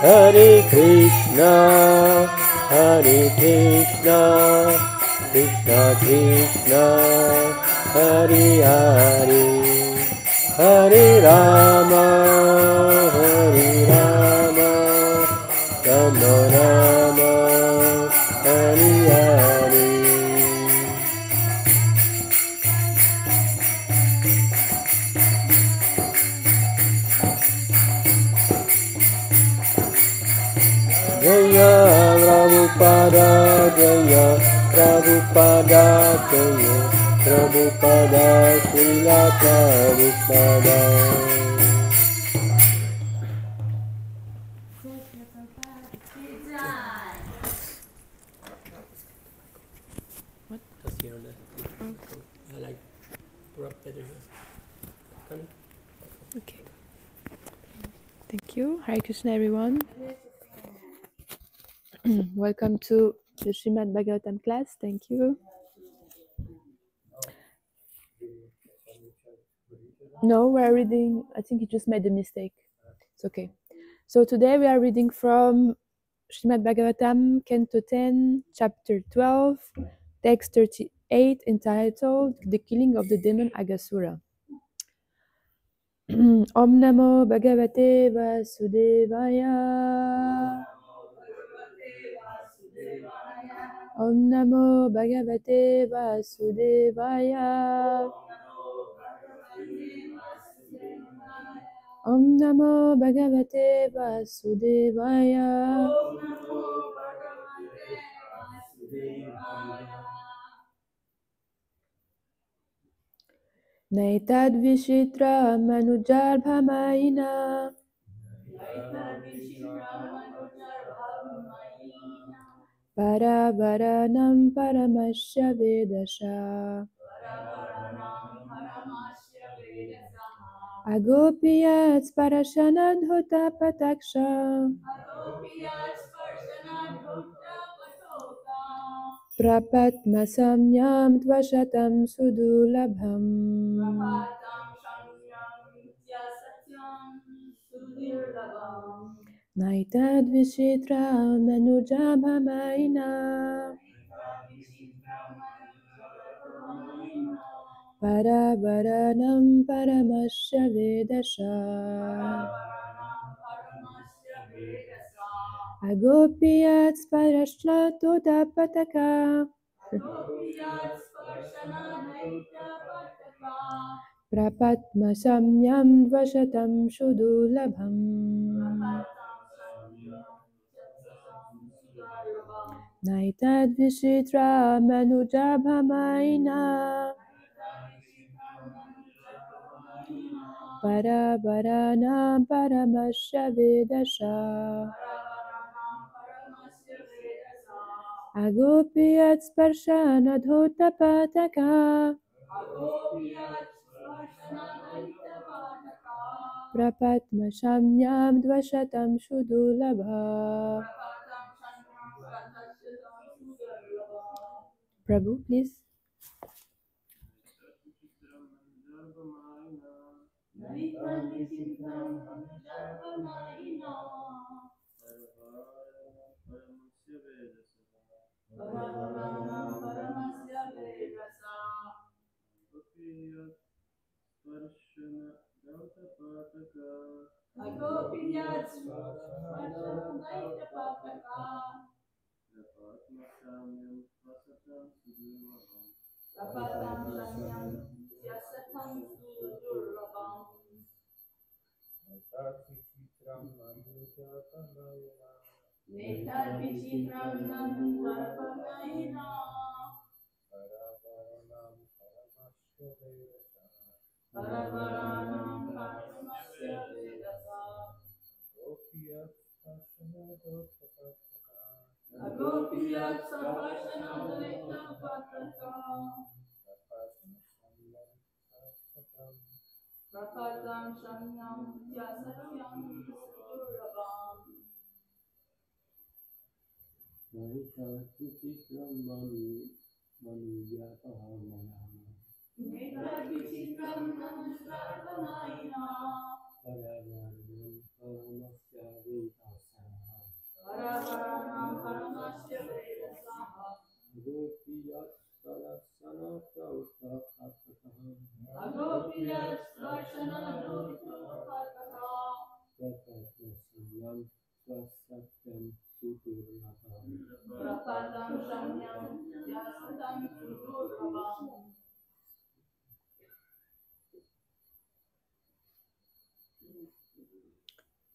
Hare Krishna, Hare Krishna, Krishna Krishna, Hare Hare, Hare Rama, Hare Rama, Rama Rama, Hare Hare. Jaya Prabhupada, Jaya Prabhupada, Jaya Prabhupada, Srila Prabhupada. What? Just here on the. I like prop better here. Okay. Thank you. Hare Krishna, everyone. Welcome to the Srimad Bhagavatam class. Thank you. No, we're reading. I think you just made a mistake. It's okay. So today we are reading from Srimad Bhagavatam, Canto 10, Chapter 12, Text 38, entitled The Killing of the Demon Aghasura. Om Namo Bhagavate Vasudevaya. Om Namo Bhagavate Vasudevaya. Om Namo Bhagavate Vasudevaya. Naitad Vishitra Manujar Bhamaina. Paravaranam Paramasya Vedasha. Agopiyat sparashanadhuta pataksha prapatmasamyam dvashatam sudulabham naitad vishitra manujabhamaina paravaranam paramasya vedasha agopiyat sparashanadhuta pataka prapatmasamyam dvashatam sudulabham naitad vishitra manujabhamaina paravaranam paramasya vedasha agopiyat sparshanadhuta pataka prapatmasamyam dvashatam sudulabha. Prabhu, please.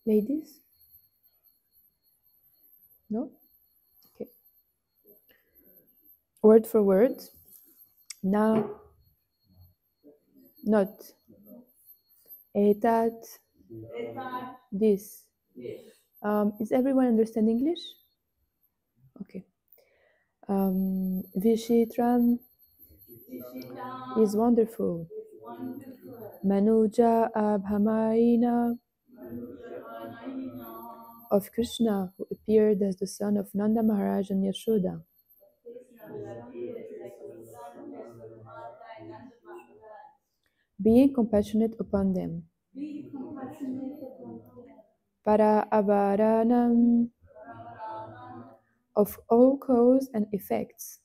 Ladies? No? Okay. Word for word. Na. Not. Etat. This. Is everyone understand English? Okay. Vishitram is wonderful. Manuja Abhamaina of Krishna, who appeared as the son of Nanda Maharaj and Yashoda. Being compassionate upon them. Para avaranam of all cause and effects.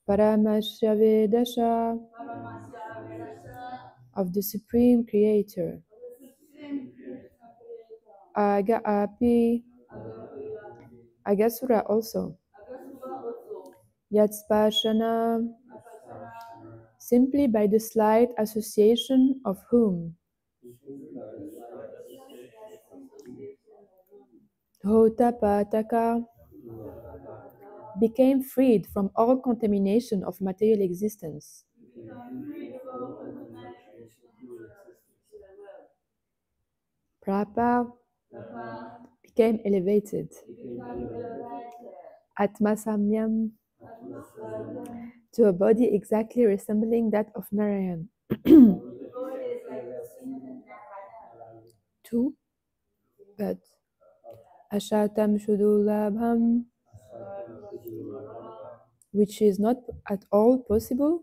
Paramasya Vedasha of the Supreme Creator. Aga Api Agasura also. Yatspashana simply by the slight association of whom. Dhotapataka became freed from all contamination of material existence. Prapa became elevated. Atmasamyam to a body exactly resembling that of Narayan. 2, but ashatam shudulabham, which is not at all possible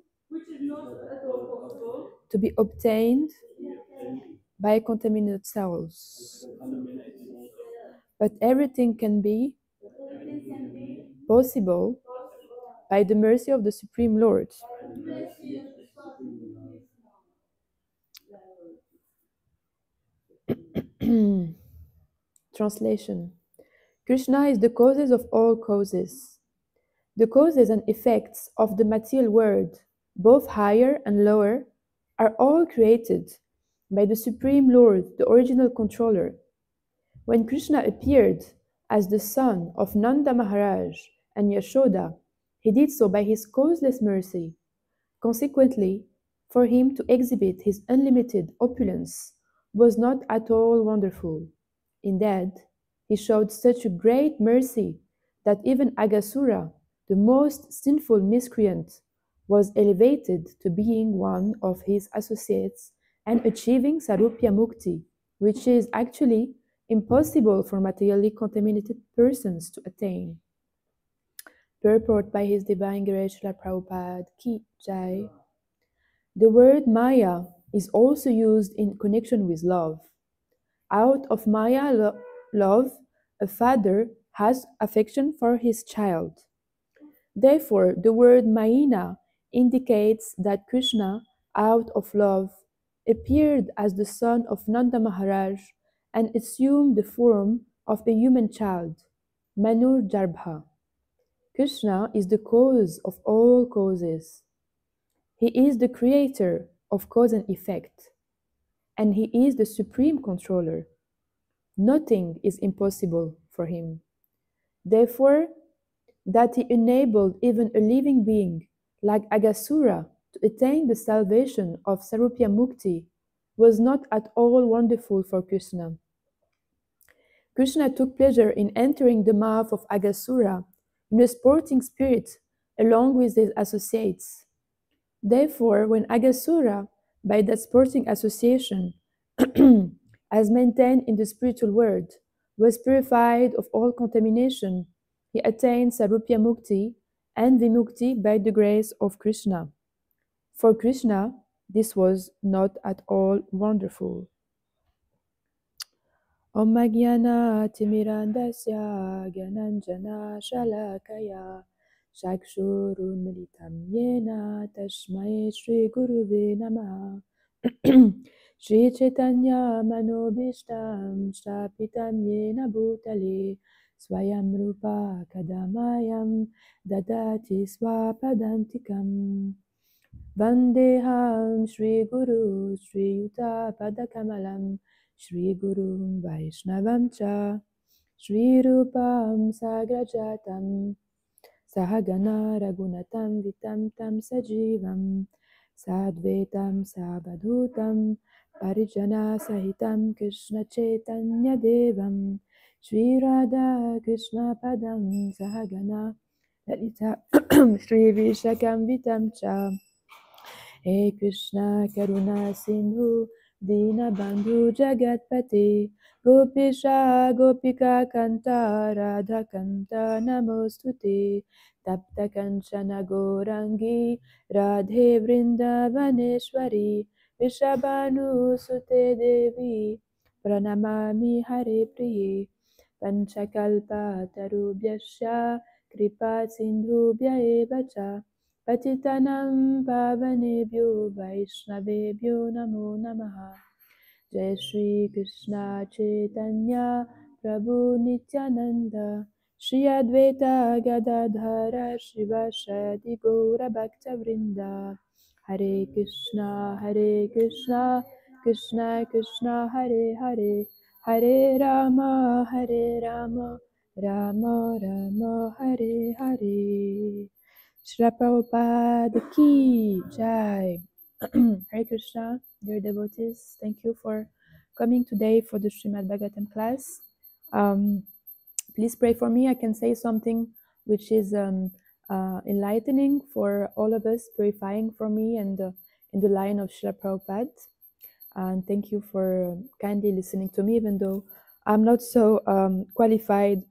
to be obtained by contaminated cells. But everything can be possible by the mercy of the Supreme Lord. Translation. Krishna is the causes of all causes. The causes and effects of the material world, both higher and lower, are all created by the Supreme Lord, the original controller. When Krishna appeared as the son of Nanda Maharaj and Yashoda, he did so by his causeless mercy. Consequently, for him to exhibit his unlimited opulence was not at all wonderful. Indeed, he showed such a great mercy that even Aghasura, the most sinful miscreant, was elevated to being one of his associates and achieving Sarupya Mukti, which is actually impossible for materially contaminated persons to attain. Purport by His Divine Grace Srila Prabhupada Ki Jai. The word Maya is also used in connection with love. Out of Maya love, a father has affection for his child. Therefore, the word Mayina indicates that Krishna, out of love, appeared as the son of Nanda Maharaj and assumed the form of a human child, Manur Jarbha. Krishna is the cause of all causes. He is the creator of cause and effect, and he is the supreme controller. Nothing is impossible for him. Therefore, that he enabled even a living being like Aghasura to attain the salvation of Sarupya Mukti was not at all wonderful for Krishna. Krishna took pleasure in entering the mouth of Aghasura in a sporting spirit along with his associates. Therefore, when Aghasura, by that sporting association, as maintained in the spiritual world, was purified of all contamination, he attained Sarupya Mukti and Vimukti by the grace of Krishna. For Krishna, this was not at all wonderful. Om Jnana Timirandasya Gyananjana Shalakaya Chakshurunmilitam Yena Tasmai Shri Guruve Namaha. Shri Chaitanya Manobishtam Shapitam Yena Bhutale Swayam Rupa Kadamayam Dadati Swapadantikam Vandeham Shri Guru Shri Yuta Padakamalam Shri Guru Vaishnavam Cha Shri Rupam Sagrajatam Sahagana Ragunatam Vitam Tam Sajivam Sadvetam Sabadhutam Parijana Sahitam Krishna Chaitanya Devam Shri Radha Krishna Padam Sahagana Lalita Shri Vishakam Vitam Cha He Krishna Karuna Sindhu Dina Bandhu Jagatpati Gopisha Gopika Kanta Radha Kanta Namostute Tapta Kanchana Gorangi Radhe Vrindavaneshwari Vishabhanu Sute Devi Pranamami Hare Priye Panchakalpa Tarubhyasya Kripa Sindhubhya Eva Cha Patitanam Pavanebhyo Vaishnavebhyo Namo Namaha. Jai Shri Krishna Chaitanya Prabhu Nityananda Shri Advaita Gadadhara Shivashadi Gaura Bhakta Vrinda. Hare Krishna Krishna Krishna Hare Hare Hare Rama Rama Rama Hare Hare. Srila Prabhupada Ki Jai. Hare Krishna, dear devotees, thank you for coming today for the Srimad Bhagavatam class. Please pray for me. I can say something which is enlightening for all of us, purifying for me and in the line of Srila Prabhupada. and thank you for kindly listening to me, even though I'm not so qualified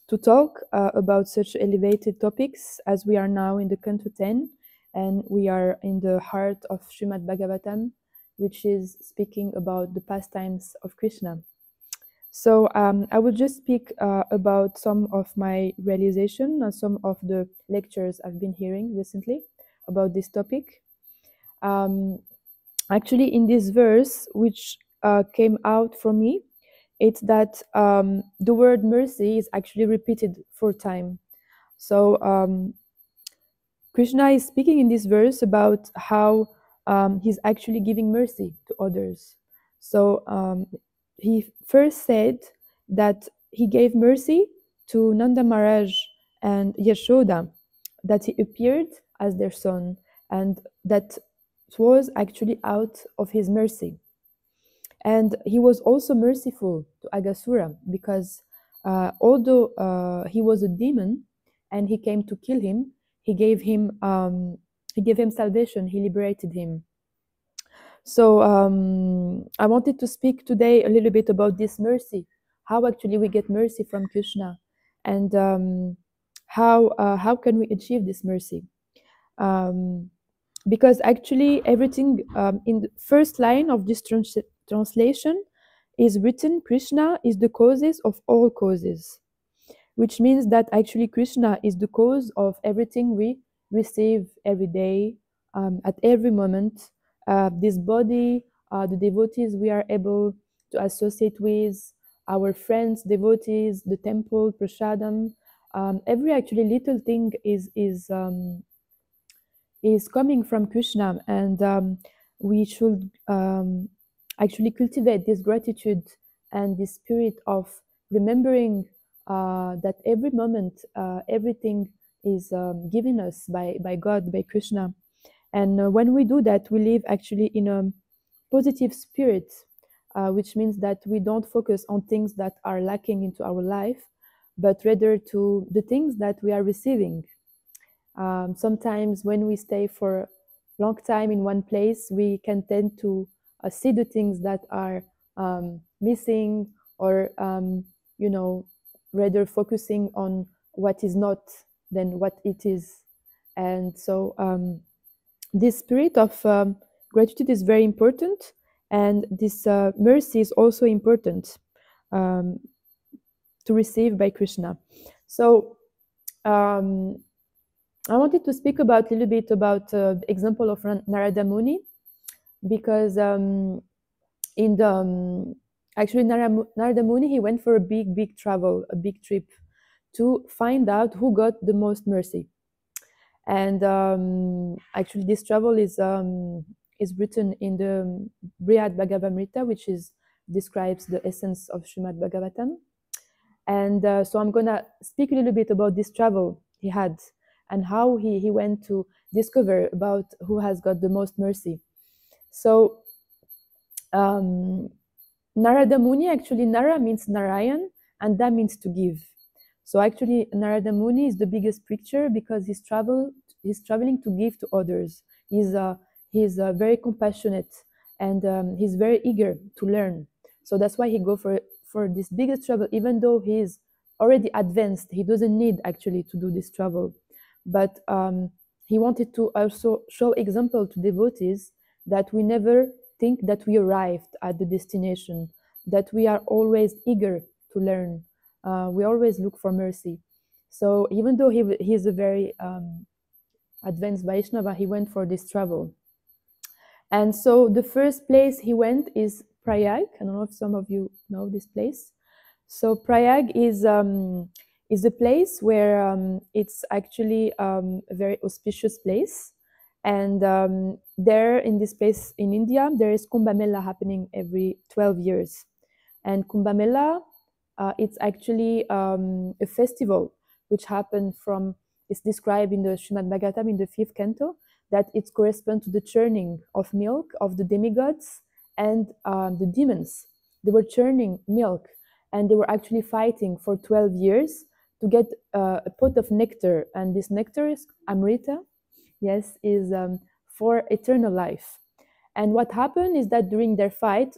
to talk about such elevated topics as we are now in the Canto 10, and we are in the heart of Srimad Bhagavatam, which is speaking about the pastimes of Krishna. So I will just speak about some of my realization and some of the lectures I've been hearing recently about this topic. Actually, in this verse, which came out for me, it's that the word mercy is actually repeated 4 times. So Krishna is speaking in this verse about how he's actually giving mercy to others. So he first said that he gave mercy to Nanda Maharaj and Yashoda, that he appeared as their son, and that was actually out of his mercy. And he was also merciful to Agasura because although he was a demon and he came to kill him, he gave him salvation. He liberated him. So I wanted to speak today a little bit about this mercy, how actually we get mercy from Krishna, and how can we achieve this mercy. Because actually everything in the first line of this translation is written, Krishna is the causes of all causes, which means that actually Krishna is the cause of everything we receive every day, at every moment. This body, the devotees we are able to associate with, our friends, devotees, the temple, prasadam, every actually little thing is coming from Krishna, and we should actually cultivate this gratitude and this spirit of remembering that every moment, everything is given us by God, by Krishna. And when we do that, we live actually in a positive spirit, which means that we don't focus on things that are lacking into our life, but rather to the things that we are receiving. Sometimes when we stay for a long time in one place, we can tend to see the things that are missing, or rather focusing on what is not than what it is. And so this spirit of gratitude is very important, and this mercy is also important to receive by Krishna. So I wanted to speak about a little bit about the example of Narada Muni, because in the actually Narada Muni, he went for a big travel, a big trip, to find out who got the most mercy. And actually, this travel is written in the Brihad Bhagavamrita, which describes the essence of Srimad Bhagavatam. And so I'm gonna speak a little bit about this travel he had, and how he went to discover about who has got the most mercy. So Narada Muni, actually Nara means Narayan, and that means to give. So actually Narada Muni is the biggest preacher because he's traveling to give to others. He's very compassionate, and he's very eager to learn. So that's why he go for this biggest travel, even though he's already advanced. He doesn't need actually to do this travel, but he wanted to also show example to devotees that we never think that we arrived at the destination, that we are always eager to learn. We always look for mercy. So even though he's a very advanced Vaishnava, he went for this travel. And so the first place he went is Prayag. I don't know if some of you know this place. So Prayag is a place where it's actually a very auspicious place. And there, in this place in India, there is Kumbh Mela happening every 12 years. And Kumbh Mela, it's actually a festival which happened it's described in the Srimad Bhagavatam in the 5th canto, that it corresponds to the churning of milk of the demigods and the demons. They were churning milk, and they were actually fighting for 12 years to get a pot of nectar. And this nectar is Amrita, yes, is for eternal life. And what happened is that during their fight,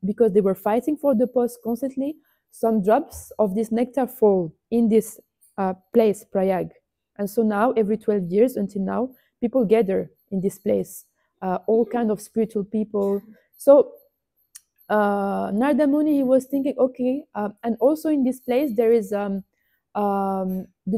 because they were fighting for the post constantly, some drops of this nectar fall in this place, Prayag. And so now, every 12 years until now, people gather in this place, all kind of spiritual people. So Narada Muni, he was thinking, okay, and also in this place there is the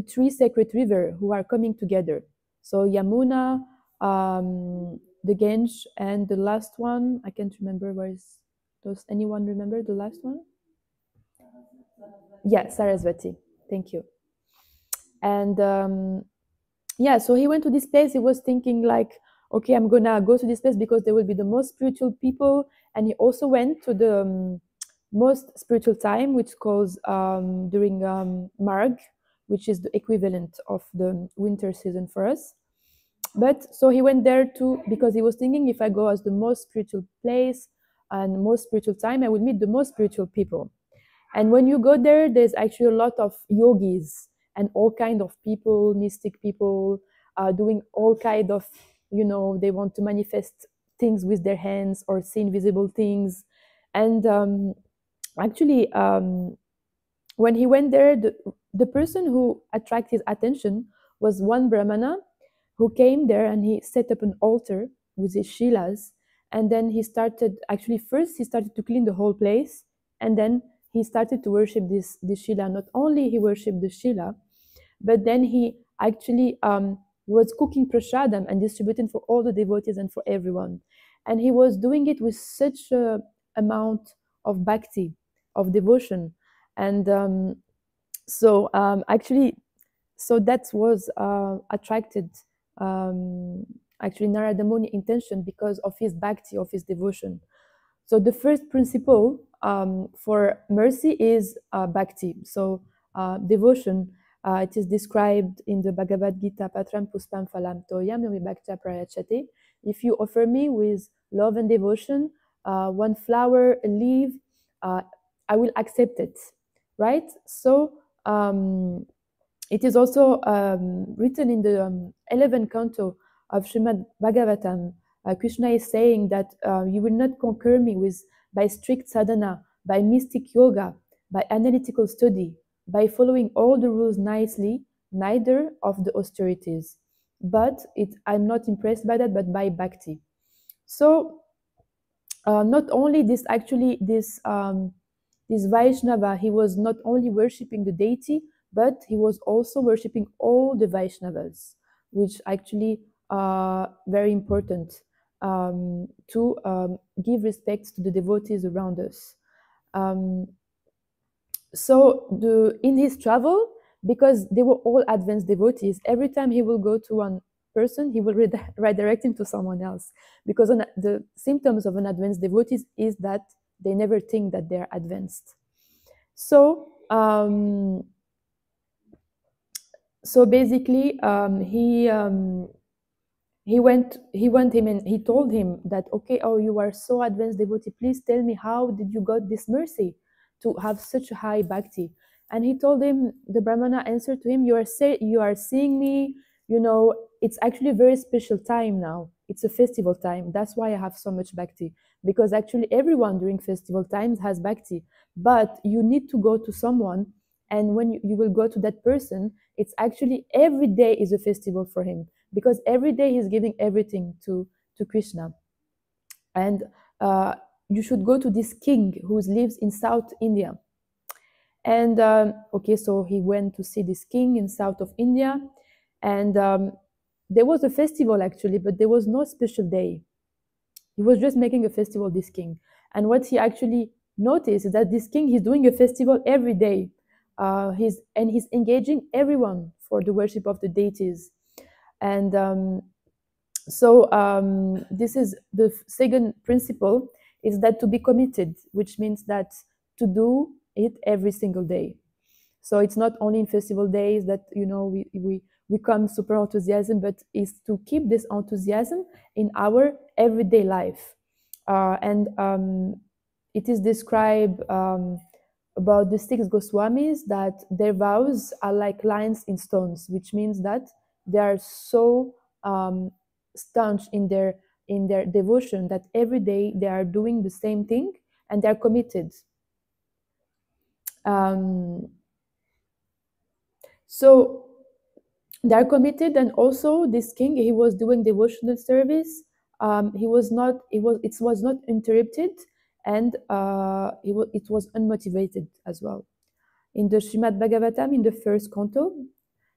three sacred rivers who are coming together. So Yamuna, the Gange, and the last one, I can't remember where is. Does anyone remember the last one? Yeah, Sarasvati. Thank you. And yeah, so he went to this place. He was thinking like, okay, I'm gonna go to this place because they will be the most spiritual people. And he also went to the most spiritual time, which calls during Marg, which is the equivalent of the winter season for us. But so he went there too because he was thinking, if I go as the most spiritual place and most spiritual time, I will meet the most spiritual people. And when you go there, there's actually a lot of yogis and all kind of people, mystic people, doing all kind of, they want to manifest things with their hands or see invisible things. And actually, when he went there, the person who attracted his attention was one Brahmana who came there, and he set up an altar with his shilas. And then he started, actually, first he started to clean the whole place, and then he started to worship this shila. Not only he worshipped the shila, but then he actually was cooking prasadam and distributing for all the devotees and for everyone. And he was doing it with such a amount of bhakti, of devotion. And actually, so that was attracted actually Narada Muni intention because of his bhakti, of his devotion. So the first principle for mercy is bhakti. So devotion, it is described in the Bhagavad Gita, Patram Puspam Phalam Toyam Yomi Bhakta Prayachate. If you offer me with love and devotion, one flower, a leaf, I will accept it, right? So it is also written in the 11th canto of Srimad Bhagavatam. Krishna is saying that you will not conquer me by strict sadhana, by mystic yoga, by analytical study, by following all the rules nicely, neither of the austerities. But I'm not impressed by that, but by bhakti. So not only this Vaishnava, he was not only worshipping the deity, but he was also worshipping all the Vaishnavas, which actually are very important to give respect to the devotees around us. So in his travel, because they were all advanced devotees, every time he will go to one person, he will redirect him to someone else. Because the symptoms of an advanced devotee is that they never think that they're advanced. So basically, he went him and he told him that, okay, oh, you are so advanced devotee, please tell me, how did you got this mercy to have such a high bhakti? And he told him, the Brahmana answered to him, you are seeing me, it's actually a very special time now. It's a festival time. That's why I have so much bhakti. Because actually everyone during festival times has bhakti. But you need to go to someone, and when you will go to that person, it's actually every day is a festival for him. Because every day he's giving everything to Krishna. And you should go to this king who lives in South India. And okay, so he went to see this king in south of India. And there was a festival actually, but there was no special day. He was just making a festival, this king. And what he actually noticed is that this king, he's doing a festival every day. He's engaging everyone for the worship of the deities. And this is the second principle, is that to be committed, which means that to do it every single day. So it's not only in festival days that we come super enthusiasm, but is to keep this enthusiasm in our everyday life. And it is described about the 6 Goswamis that their vows are like lines in stones, which means that they are so staunch in their in their devotion, that every day they are doing the same thing and they're committed. So they're committed, and also this king, he was doing devotional service. It was not interrupted, and it was unmotivated as well. In the Srimad Bhagavatam, in the first canto,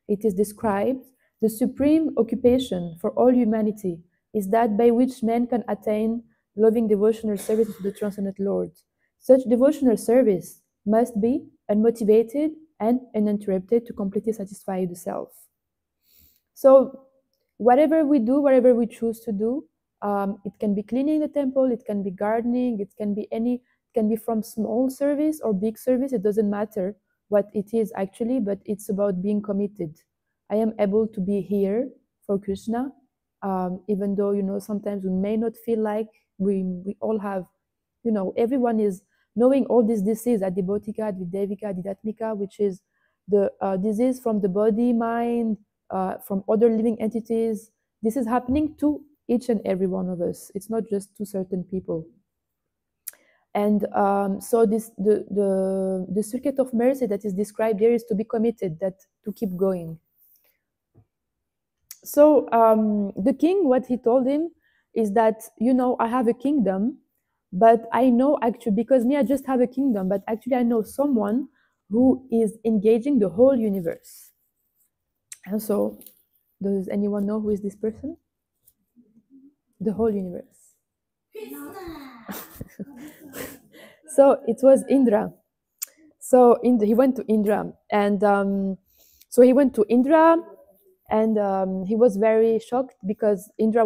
it is described: the supreme occupation for all humanity is that by which man can attain loving devotional service to the transcendent Lord. Such devotional service must be unmotivated and uninterrupted to completely satisfy the self. So whatever we do, whatever we choose to do, it can be cleaning the temple, it can be gardening, it can be from small service or big service. It doesn't matter what it is actually, but it's about being committed. I am able to be here for Krishna, even though, sometimes we may not feel like we all have, everyone is knowing all these diseases, Adibhotika, Advidevika, Didatmika, which is the disease from the body, mind, from other living entities. This is happening to each and every one of us. It's not just to certain people. And so the circuit of mercy that is described here is to be committed, that to keep going. So the king, what he told him is that, I have a kingdom, but I know actually, because me, I just have a kingdom, but actually I know someone who is engaging the whole universe. And so, does anyone know who is this person? The whole universe. So it was Indra. So he went to Indra, and so he went to Indra, and he was very shocked because Indra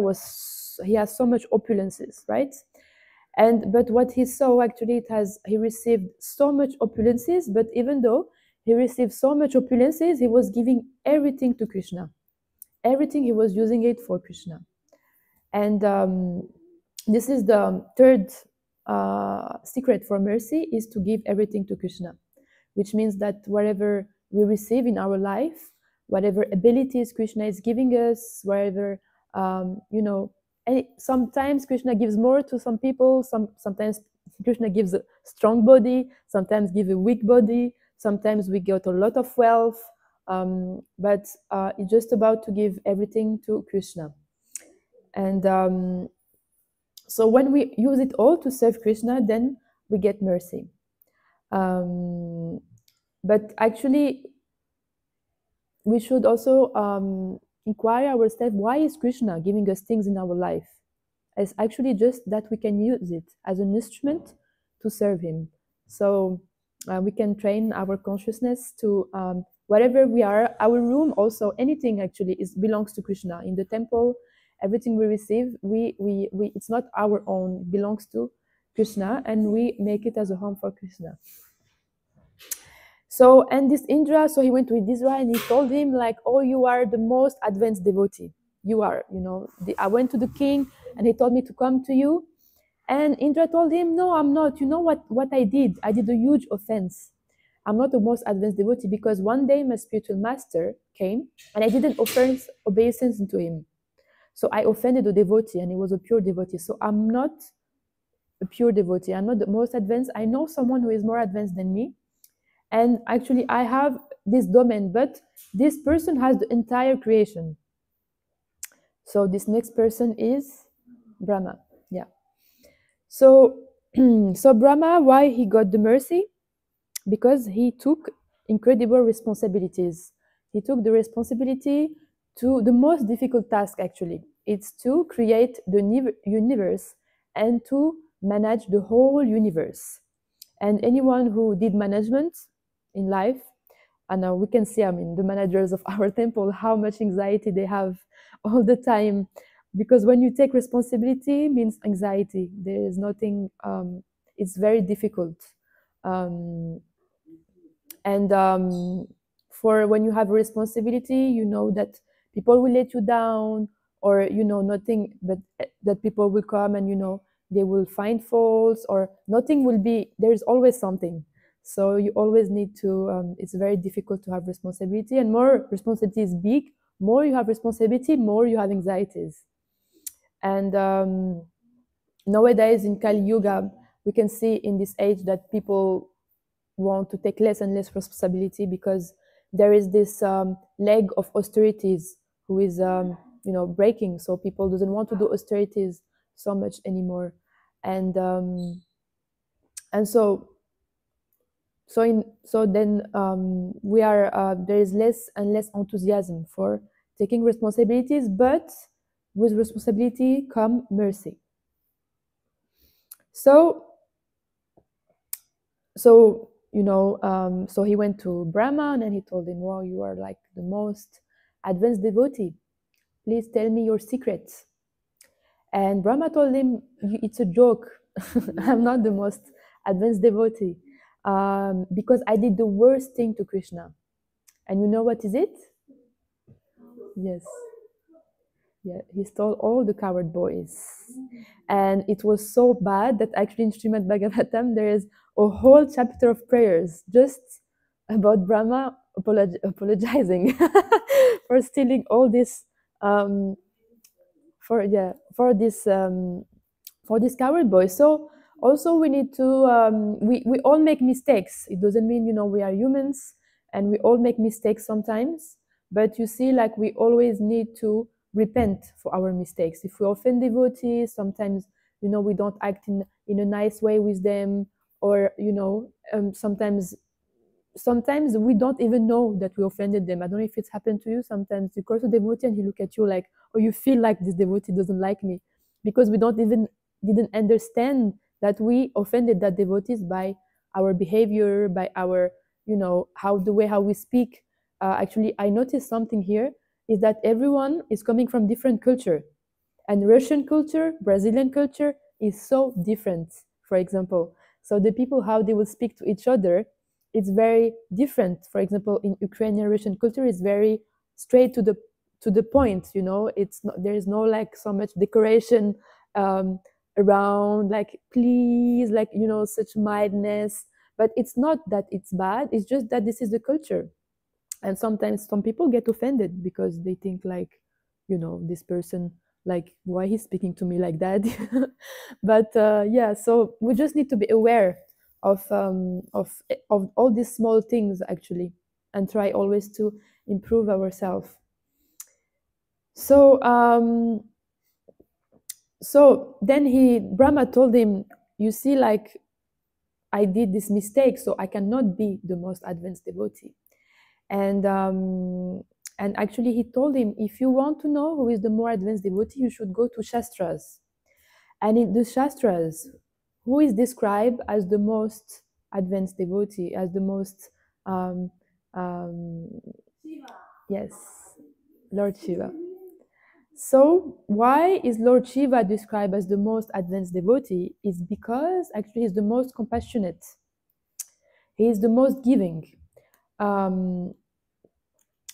he has so much opulences, right? But what he saw actually, he received so much opulences, but even though he received so much opulences, he was giving everything to Krishna. Everything, he was using it for Krishna. And this is the third secret for mercy, is to give everything to Krishna, which means that whatever we receive in our life, whatever abilities Krishna is giving us, wherever, sometimes Krishna gives more to some people, sometimes Krishna gives a strong body, sometimes gives a weak body, sometimes we get a lot of wealth, but it's just about to give everything to Krishna. And so when we use it all to serve Krishna, then we get mercy. But actually, we should also inquire ourselves, why is Krishna giving us things in our life? It's actually just that we can use it as an instrument to serve him. So we can train our consciousness to whatever we are. Our room also, anything actually belongs to Krishna. In the temple, everything we receive, it's not our own, it belongs to Krishna, and we make it as a home for Krishna. So, and this Indra, so he went to Indra and he told him, like, oh, you are the most advanced devotee. You are, I went to the king and he told me to come to you. And Indra told him, no, I'm not. You know what I did? I did a huge offense. I'm not the most advanced devotee, because one day my spiritual master came and I didn't offer obeisance to him. So I offended a devotee, and he was a pure devotee. So I'm not a pure devotee. I'm not the most advanced. I know someone who is more advanced than me. And actually, I have this domain, but this person has the entire creation. So this next person is Brahma. Yeah. So, so Brahma, why he got the mercy? Because he took incredible responsibilities. He took the responsibility to the most difficult task, actually. It's to create the universe and to manage the whole universe. And anyone who did management in life, and we can see, the managers of our temple, how much anxiety they have all the time. Because when you take responsibility, means anxiety. There is nothing, it's very difficult. For when you have a responsibility, you know that people will let you down, or nothing, but that people will come and they will find faults, or nothing will be, there's always something. So you always need to, it's very difficult to have responsibility, and more responsibility is big, more you have responsibility, more you have anxieties. And nowadays in Kali Yuga, we can see in this age that people want to take less and less responsibility because there is this leg of austerities who is breaking. So people doesn't want to do austerities so much anymore, and so then we are there is less and less enthusiasm for taking responsibilities, but with responsibility come mercy. So so he went to Brahma and then he told him, "Wow, you are like the most advanced devotee. Please tell me your secrets." And Brahma told him, "It's a joke. I'm not the most advanced devotee because I did the worst thing to Krishna. And you know what is it? Yes. Yeah, he stole all the coward boys. And it was so bad that actually in Srimad Bhagavatam there is a whole chapter of prayers just about Brahma apologizing for stealing all this um, for this coward boys. So also we need to we all make mistakes. It doesn't mean we are humans and we all make mistakes sometimes, but you see, like, we always need to repent for our mistakes. If we offend devotees, sometimes we don't act in a nice way with them, or sometimes we don't even know that we offended them. I don't know if it's happened to you. Sometimes you cross a devotee and he look at you like, or you feel like this devotee doesn't like me, because we didn't understand that we offended that devotees by our behavior, by our how we speak. Actually, I noticed something here is that everyone is coming from different culture, and Russian culture, Brazilian culture is so different, for example. So the people, how they will speak to each other, it's very different. For example, in Ukrainian Russian culture is very straight to the point. It's not, there is no like so much decoration around, like, please, like, such mildness. But it's not that it's bad. It's just that this is the culture, and sometimes some people get offended because they think like, this person, like, why he's speaking to me like that. But yeah, so we just need to be aware of all these small things actually, and try always to improve ourselves. So then Brahma told him, you see, like, I did this mistake, so I cannot be the most advanced devotee. And actually he told him, if you want to know who is the more advanced devotee, you should go to Shastras. And in the Shastras, who is described as the most advanced devotee, as the most yes, Lord Shiva. So why is Lord Shiva described as the most advanced devotee? Is because actually he's the most compassionate. He is the most giving.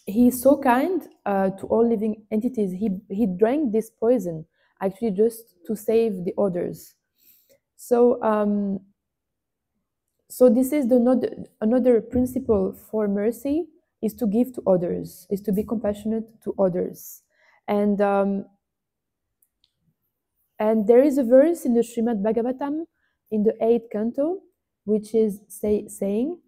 He is so kind to all living entities. He drank this poison actually just to save the others. So so this is another principle for mercy, is to give to others, is to be compassionate to others. And there is a verse in the Srimad Bhagavatam in the 8th canto, which is saying,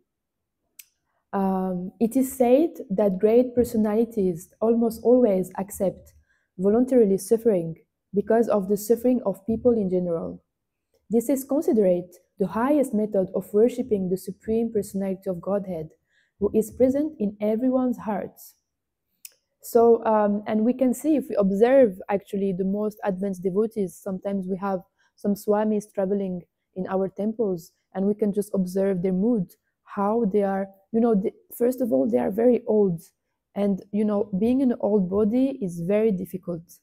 it is said that great personalities almost always accept voluntarily suffering because of the suffering of people in general. This is considered the highest method of worshipping the Supreme Personality of Godhead, who is present in everyone's hearts. So, and we can see, if we observe actually the most advanced devotees, sometimes we have some swamis traveling in our temples, and we can just observe their mood, how they are, first of all, they are very old. And, being in an old body is very difficult.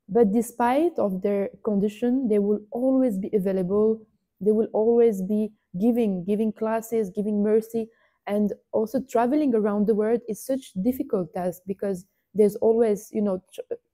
But despite of their condition, they will always be available. They will always be giving classes, giving mercy. And also traveling around the world is such difficult task, because there's always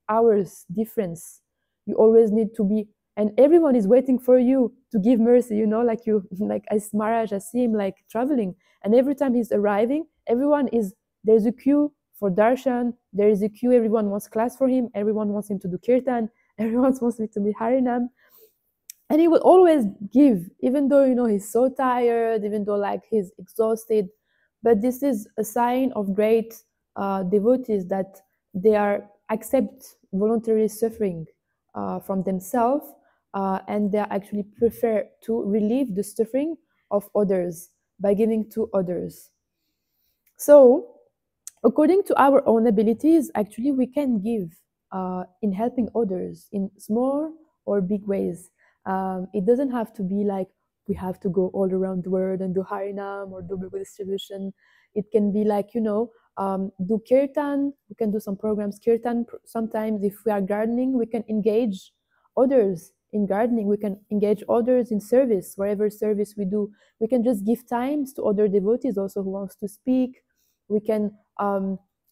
hours difference. You always need to be, and everyone is waiting for you to give mercy, like you, like as Maharaj, I see him like traveling, and every time he's arriving, there's a queue for darshan, there is a queue, everyone wants class for him, everyone wants him to do kirtan, Everyone wants me to be Harinam. And he will always give, even though, he's so tired, even though like he's exhausted. But this is a sign of great devotees, that they are accept voluntary suffering from themselves, and they actually prefer to relieve the suffering of others by giving to others. So according to our own abilities, actually we can give in helping others in small or big ways. It doesn't have to be like we have to go all around the world and do harinam or do Bible distribution. It can be like, do kirtan. We can do some programs kirtan. Sometimes if we are gardening, we can engage others in gardening. We can engage others in service. Wherever service we do, we can just give times to other devotees also who wants to speak. We can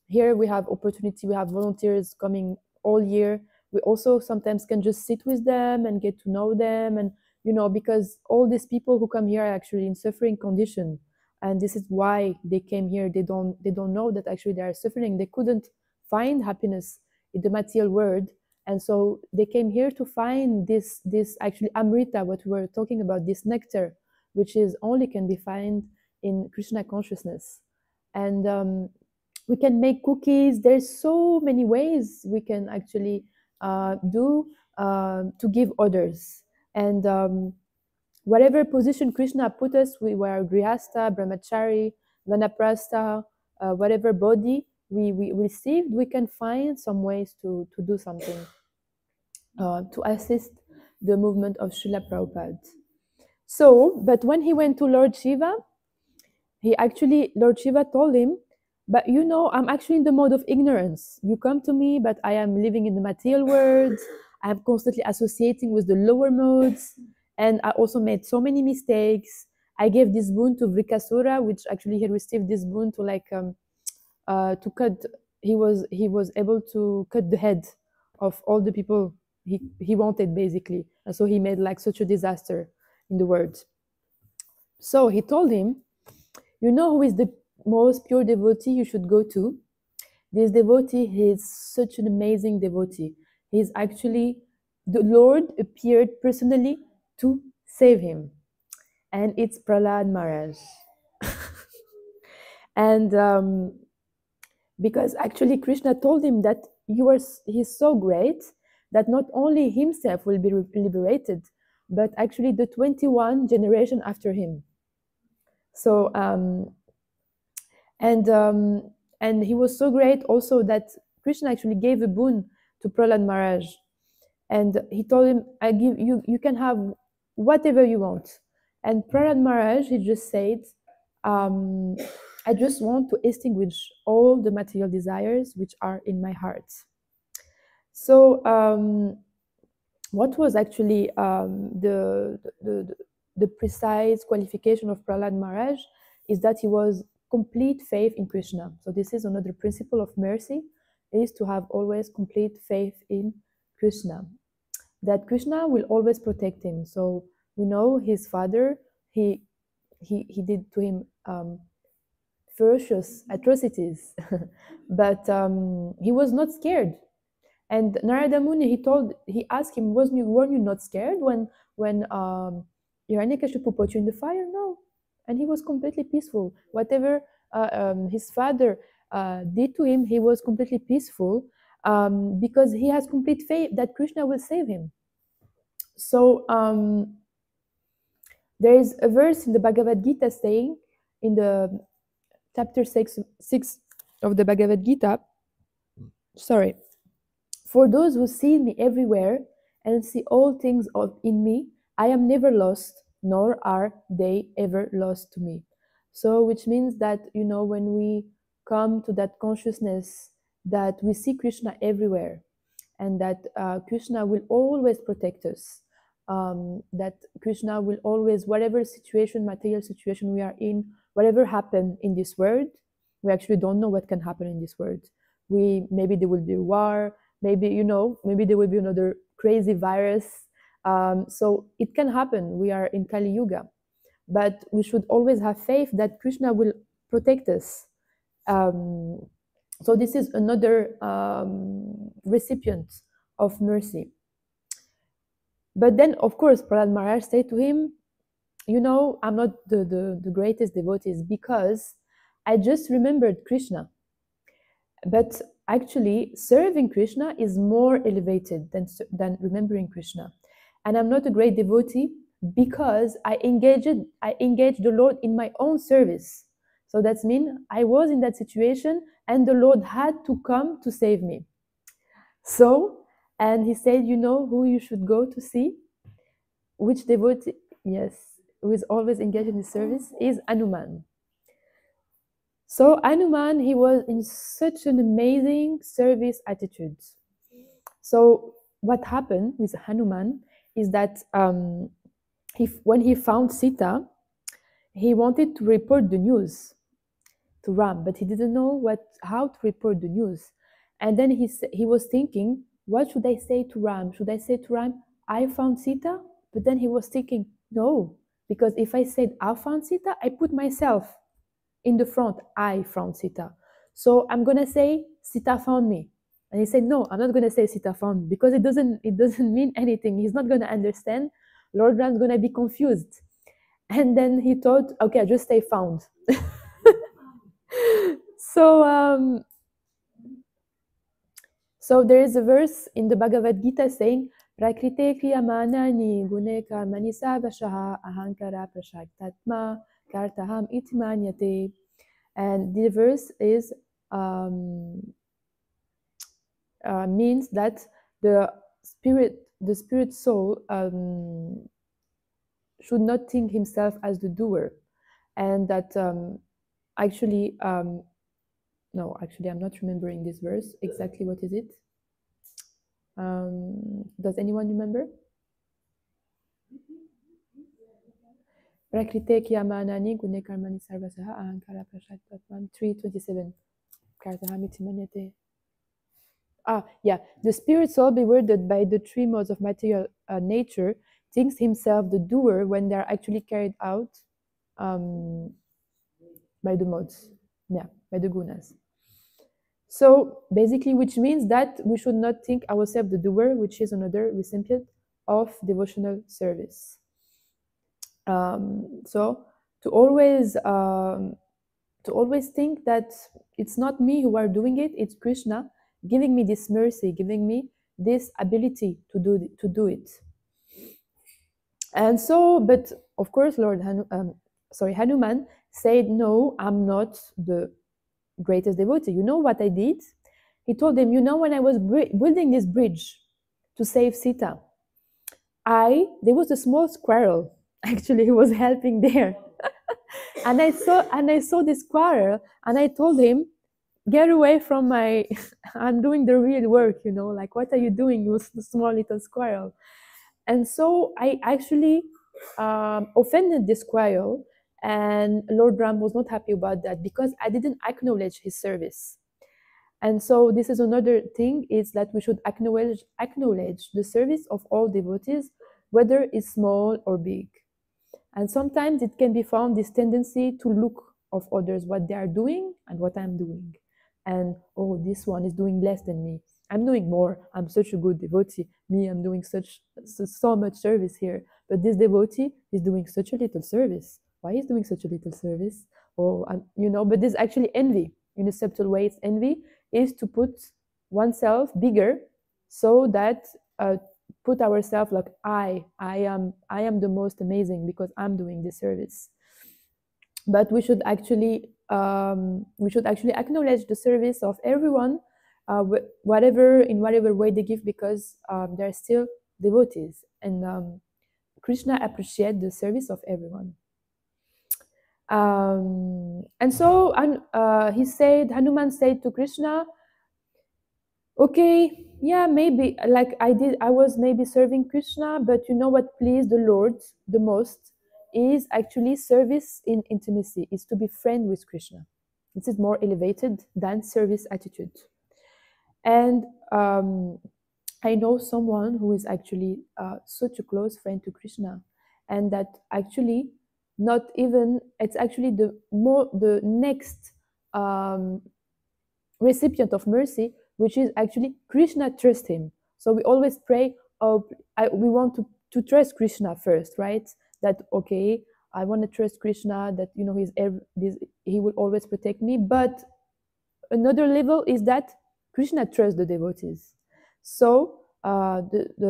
here we have opportunity. We have volunteers coming all year. We also sometimes can just sit with them and get to know them, and because all these people who come here are actually in suffering condition, and this is why they came here. They don't know that actually they are suffering. They couldn't find happiness in the material world, and so they came here to find this actually amrita, what we were talking about, this nectar, which is only can be found in Krishna consciousness. And we can make cookies. There's so many ways we can actually do to give others. And whatever position Krishna put us, we were grihasta, brahmachari, vanaprastha, whatever body we received, we can find some ways to do something to assist the movement of Srila Prabhupada. So, but when he went to Lord Shiva, Lord Shiva told him, but I'm actually in the mode of ignorance. You come to me, but I am living in the material world. I am constantly associating with the lower modes. And I also made so many mistakes. I gave this boon to Vrikasura, which actually he received this boon to to cut. He was able to cut the head of all the people he wanted, basically. And so he made like such a disaster in the world. So he told him, who is the most pure devotee you should go to? This devotee, he is such an amazing devotee. He's actually, the Lord appeared personally to save him. And it's Prahlad Maharaj. And because actually Krishna told him that he's so great that not only himself will be liberated, but actually the 21 generation after him. So and he was so great also that Krishna actually gave a boon to Prahlad Maharaj, and he told him, "I give you. You can have whatever you want." And Prahlad Maharaj, he just said, "I just want to extinguish all the material desires which are in my heart." So, what was actually the precise qualification of Prahlad Maharaj is that he was complete faith in Krishna. So this is another principle of mercy, is to have always complete faith in Krishna, that Krishna will always protect him. So we know his father, he did to him ferocious atrocities, but he was not scared. And Narada Muni, he asked him, were you not scared when Hiranyakashipu put you in the fire? No. And he was completely peaceful. Whatever his father did to him, he was completely peaceful because he has complete faith that Krishna will save him. So there is a verse in the Bhagavad Gita saying, in the chapter 6 of the Bhagavad Gita, sorry, for those who see me everywhere and see all things in me, I am never lost, nor are they ever lost to me. So, which means that, when we come to that consciousness that we see Krishna everywhere, and that Krishna will always protect us, that Krishna will always, whatever situation, material situation we are in, whatever happened in this world, we actually don't know what can happen in this world. Maybe there will be a war, maybe there will be another crazy virus. So it can happen. We are in Kali Yuga, but we should always have faith that Krishna will protect us. So this is another recipient of mercy. But then, of course, Prahlad Maharaj said to him, you know, I'm not the greatest devotees because I just remembered Krishna. But actually, serving Krishna is more elevated than remembering Krishna. And I'm not a great devotee because I engaged the Lord in my own service. So that means I was in that situation and the Lord had to come to save me. So, and he said, you know who you should go to see? Which devotee, yes, who is always engaged in the service is Hanuman. So Hanuman, he was in such an amazing service attitude. So what happened with Hanuman is that when he found Sita, he wanted to report the news to Ram, but he didn't know how to report the news. And then he was thinking, what should I say to Ram? Should I say to Ram, I found Sita? But then he was thinking, no, because if I said I found Sita, I put myself in the front, I found Sita. So I'm gonna say Sita found me. And he said, no, I'm not gonna say Sita found me because it doesn't mean anything. He's not gonna understand. Lord Ram's gonna be confused. And then he thought, okay, I just say found. So there is a verse in the Bhagavad Gita saying, Prakrite kriyamanani gune karmani sarvashaha ahankara prashaktatma kartaham iti manyate. And the verse is means that the spirit soul should not think himself as the doer, and that actually no, actually I'm not remembering this verse exactly. What is it? Does anyone remember? Prakrite kyamanani gune karmani sarvasaha ahankara prashaktatvam 3:27. Kartahamiti manyate. Yeah, the spirit soul, bewildered by the three modes of material nature, thinks himself the doer when they are actually carried out by the modes, yeah, by the gunas. So basically, which means that we should not think ourselves the doer, which is another recipient of devotional service. So to always think that it's not me who are doing it, it's Krishna giving me this mercy, giving me this ability to do it. And so, but of course, Hanuman said, no, I'm not the greatest devotee. You know what I did? He told him, you know, when I was building this bridge to save Sita, there was a small squirrel actually who was helping there. and I saw this squirrel, and I told him, get away from my I'm doing the real work, you know, like, what are you doing, you small little squirrel? And so I actually offended this squirrel, and Lord Ram was not happy about that because I didn't acknowledge his service. And so this is another thing, is that we should acknowledge the service of all devotees, whether it's small or big. And sometimes it can be found, this tendency to look of others, what they are doing and what I'm doing. And, oh, this one is doing less than me. I'm doing more. I'm such a good devotee. Me, I'm doing so much service here. But this devotee is doing such a little service. Why is doing such a little service? Oh, but this is actually envy. In a subtle way, it's envy, is to put oneself bigger, so that put ourselves like, I am the most amazing because I'm doing this service. But we should actually acknowledge the service of everyone, in whatever way they give, because they're still devotees, and Krishna appreciates the service of everyone. And so Hanuman said to Krishna, okay, yeah, maybe, like I was maybe serving Krishna, but you know what pleased the Lord the most is actually service in intimacy, is to be friend with Krishna. This is more elevated than service attitude. And I know someone who is actually such a close friend to Krishna, and that actually it's actually the next recipient of mercy, which is actually Krishna trusts him. So we always pray, we want to trust Krishna first, right? That okay, I want to trust Krishna, that he will always protect me. But another level is that Krishna trusts the devotees. So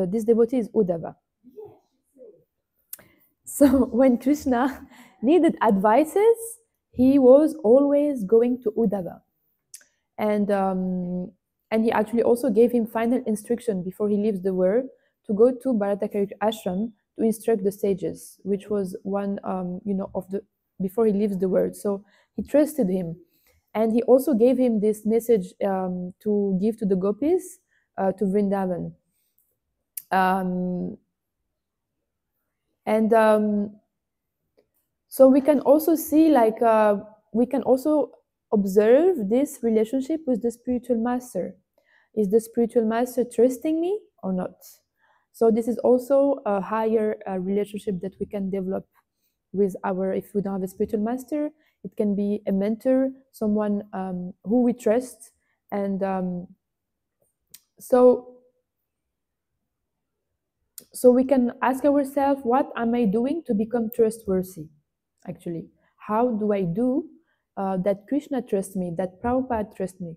this devotee is Uddhava. So when Krishna needed advices, he was always going to Uddhava, and he actually also gave him final instruction before he leaves the world to go to Bharatakarika ashram to instruct the sages, which was one of the before he leaves the world. So he trusted him, and he also gave him this message to give to the gopis to Vrindavan. And so we can also see, like, we can also observe this relationship with the spiritual master. Is the spiritual master trusting me or not? So this is also a higher relationship that we can develop with if we don't have a spiritual master, it can be a mentor, someone who we trust. And so we can ask ourselves, what am I doing to become trustworthy? Actually, how do I do that Krishna trusts me, that Prabhupada trusts me,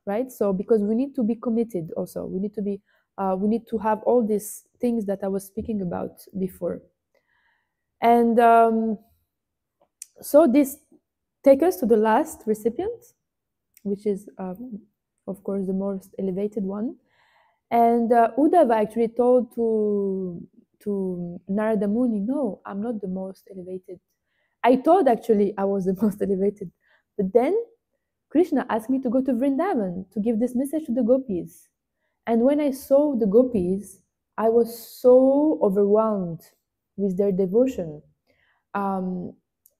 right? So because we need to be committed also, we need to have all these things that I was speaking about before. And so this takes us to the last recipient, which is of course the most elevated one. And Uddhava actually told to Narada Muni, no, I'm not the most elevated. I thought actually I was the most elevated. But then Krishna asked me to go to Vrindavan to give this message to the gopis. And when I saw the gopis, I was so overwhelmed with their devotion,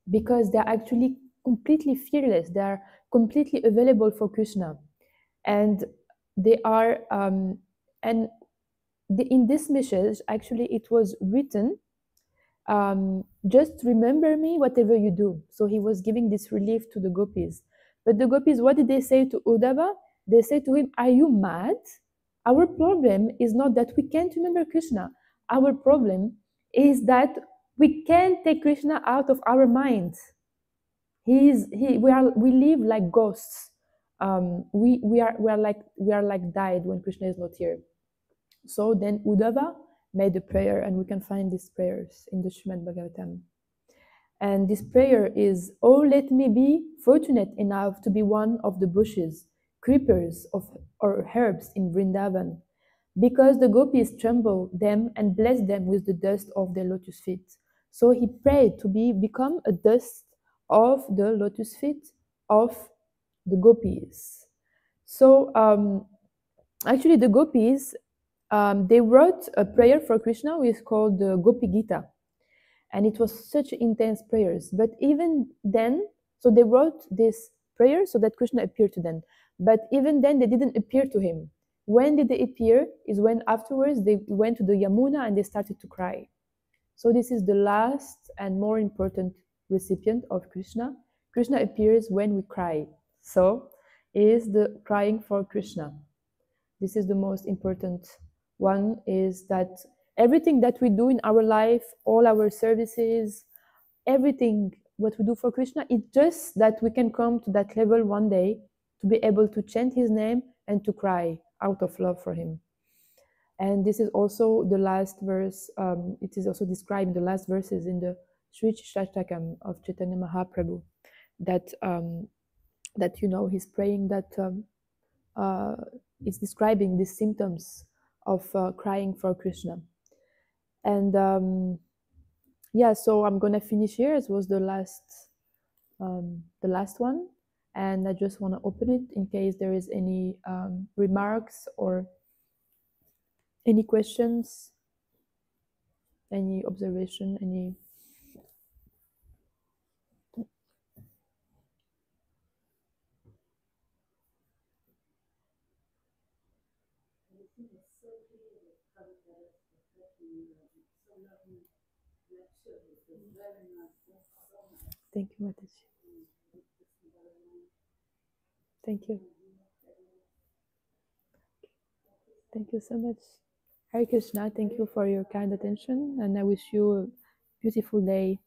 because they're actually completely fearless. They are completely available for Krishna. And they are, in this message, actually, it was written, just remember me whatever you do. So he was giving this relief to the gopis. But the gopis, what did they say to Uddhava? They said to him, are you mad? Our problem is not that we can't remember Krishna. Our problem is that we can't take Krishna out of our minds. We live like ghosts. We are like died when Krishna is not here. So then Uddhava made a prayer, and we can find these prayers in the Srimad Bhagavatam. And this prayer is, oh, let me be fortunate enough to be one of the bushes, creepers or herbs in Vrindavan, because the gopis tremble them and bless them with the dust of their lotus feet. So he prayed to become a dust of the lotus feet of the gopis. So actually the gopis, they wrote a prayer for Krishna, which is called the Gopi Gita. And it was such intense prayers. But even then, so they wrote this prayer so that Krishna appeared to them. But even then, they didn't appear to him. When did they appear? Is when afterwards they went to the Yamuna and they started to cry. So this is the last and more important recipient of Krishna. Krishna appears when we cry. So is the crying for Krishna. This is the most important one, is that everything that we do in our life, all our services, everything what we do for Krishna, it's just that we can come to that level one day to be able to chant his name and to cry out of love for him. And this is also the last verse, it is also described in the last verses in the Sri Shashtakam of Chaitanya Mahaprabhu, that he's praying that it's describing these symptoms of crying for Krishna. And yeah, so I'm gonna finish here. It was the last one, and I just want to open it in case there is any remarks or any questions, any observation, any. Thank you, Mataji. Thank you. Thank you so much. Hare Krishna, thank you for your kind attention, and I wish you a beautiful day.